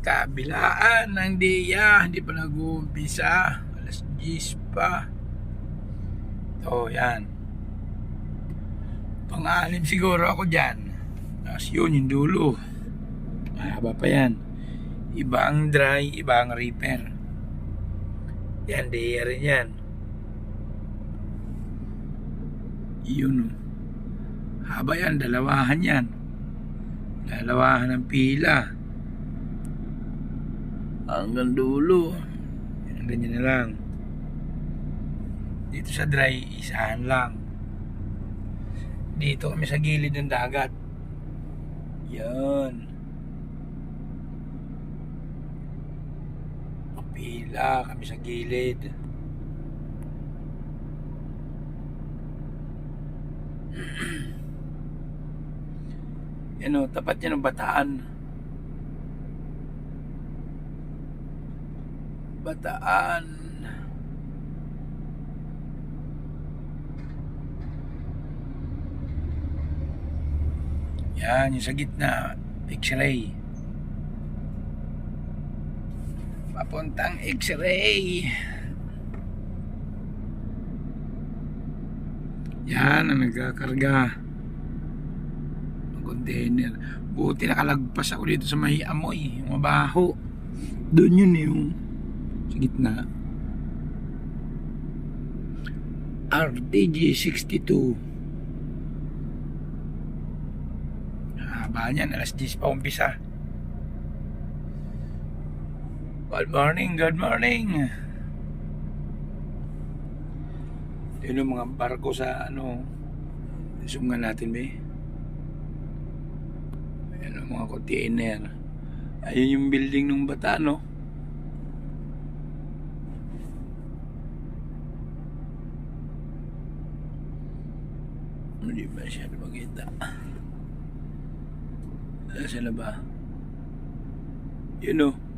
Kabilaan ng diya, hindi pa nag-uumpisa. Alas 10 pa. So, yan. Pang-anim siguro ako dyan. Tapos yun, yung dulo. Mahaba pa yan. Iba ang dry, iba ang repair. Yan, diya rin yan. Yun. Haba yan, dalawahan yan. Dalawahan ng pila. Hanggang dulo. Ganyan na lang. Dito sa dry, isahan lang. Dito kami sa gilid ng dagat. Yan. Pila kami sa gilid. Yan o, tapat yan ng Bataan. Bataan. Yan, yung sa gitna, X-ray. Papuntang X-ray. Yan ang nagkakarga ng container. Buti nakalagpas ako dito sa may amoy, yung mabaho. Doon yun yung sa gitna. RTG 62. Haba niyan, alas 10 pa umpisa. Good morning, good morning. Yun yung mga barko sa ano, sungan natin ba. Ayan yung mga container. Ayun yung building ng Bataan, no? Hindi ba siya makita? Saan na ba? Yun, no?